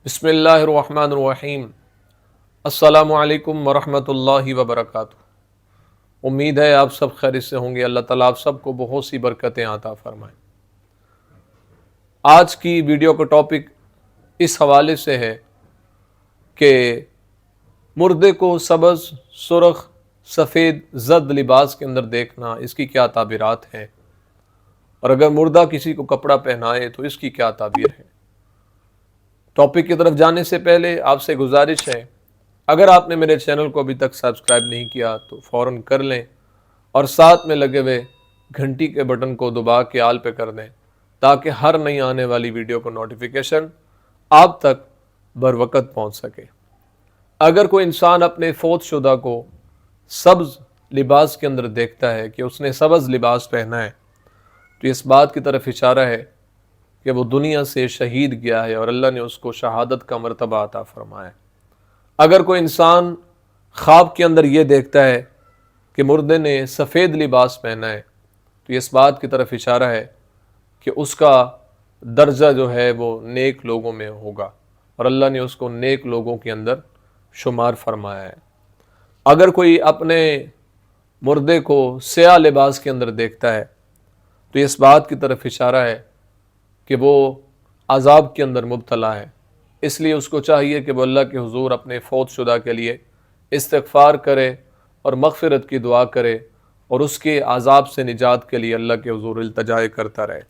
بسم اللہ الرحمن الرحیم۔ السلام علیکم ورحمۃ اللہ وبرکاتہ۔ امید ہے آپ سب خیریت سے ہوں گے۔ اللہ تعالیٰ آپ سب کو بہت سی برکتیں عطا فرمائیں۔ آج کی ویڈیو کا ٹاپک اس حوالے سے ہے کہ مردے کو سبز، سرخ، سفید، زرد لباس کے اندر دیکھنا، اس کی کیا تعبیرات ہیں، اور اگر مردہ کسی کو کپڑا پہنائے تو اس کی کیا تعبیر ہے۔ ٹاپک کی طرف جانے سے پہلے آپ سے گزارش ہے، اگر آپ نے میرے چینل کو ابھی تک سبسکرائب نہیں کیا تو فوراً کر لیں اور ساتھ میں لگے ہوئے گھنٹی کے بٹن کو دبا کے آل پہ کر دیں تاکہ ہر نئی آنے والی ویڈیو کو نوٹیفیکیشن آپ تک بر وقت پہنچ سکے۔ اگر کوئی انسان اپنے فوت شدہ کو سبز لباس کے اندر دیکھتا ہے کہ اس نے سبز لباس پہنا ہے تو اس بات کی طرف اشارہ ہے کہ وہ دنیا سے شہید گیا ہے اور اللہ نے اس کو شہادت کا مرتبہ عطا فرمایا ہے۔ اگر کوئی انسان خواب کے اندر یہ دیکھتا ہے کہ مردے نے سفید لباس پہنا ہے تو اس بات کی طرف اشارہ ہے کہ اس کا درجہ جو ہے وہ نیک لوگوں میں ہوگا اور اللہ نے اس کو نیک لوگوں کے اندر شمار فرمایا ہے۔ اگر کوئی اپنے مردے کو سیاہ لباس کے اندر دیکھتا ہے تو اس بات کی طرف اشارہ ہے کہ وہ عذاب کے اندر مبتلا ہے، اس لیے اس کو چاہیے کہ وہ اللہ کے حضور اپنے فوت شدہ کے لیے استغفار کرے اور مغفرت کی دعا کرے اور اس کے عذاب سے نجات کے لیے اللہ کے حضور التجا کرتا رہے،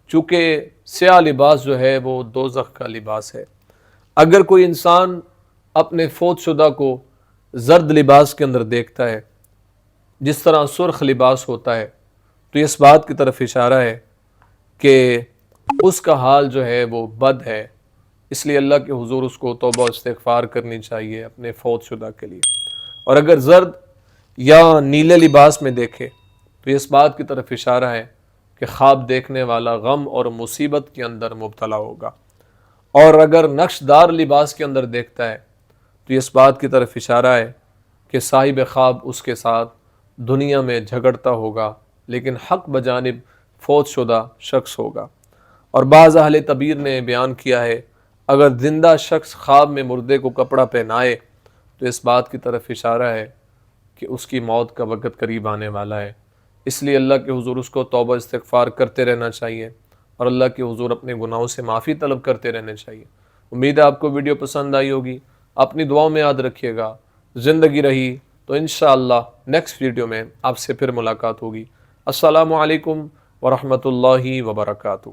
چونکہ سیاہ لباس جو ہے وہ دوزخ کا لباس ہے۔ اگر کوئی انسان اپنے فوت شدہ کو زرد لباس کے اندر دیکھتا ہے جس طرح سرخ لباس ہوتا ہے تو اس بات کی طرف اشارہ ہے کہ اس کا حال جو ہے وہ بد ہے، اس لیے اللہ کے حضور اس کو توبہ و استغفار کرنی چاہیے اپنے فوت شدہ کے لیے۔ اور اگر زرد یا نیلے لباس میں دیکھے تو اس بات کی طرف اشارہ ہے کہ خواب دیکھنے والا غم اور مصیبت کے اندر مبتلا ہوگا۔ اور اگر نقش دار لباس کے اندر دیکھتا ہے تو اس بات کی طرف اشارہ ہے کہ صاحب خواب اس کے ساتھ دنیا میں جھگڑتا ہوگا لیکن حق بجانب فوت شدہ شخص ہوگا۔ اور بعض اہل تعبیر نے بیان کیا ہے اگر زندہ شخص خواب میں مردے کو کپڑا پہنائے تو اس بات کی طرف اشارہ ہے کہ اس کی موت کا وقت قریب آنے والا ہے، اس لیے اللہ کے حضور اس کو توبہ استغفار کرتے رہنا چاہیے اور اللہ کے حضور اپنے گناہوں سے معافی طلب کرتے رہنے چاہیے۔ امید ہے آپ کو ویڈیو پسند آئی ہوگی، اپنی دعاؤں میں یاد رکھیے گا۔ زندگی رہی تو انشاءاللہ نیکسٹ ویڈیو میں آپ سے پھر ملاقات ہوگی۔ السلام علیکم ورحمۃ اللہ وبرکاتہ۔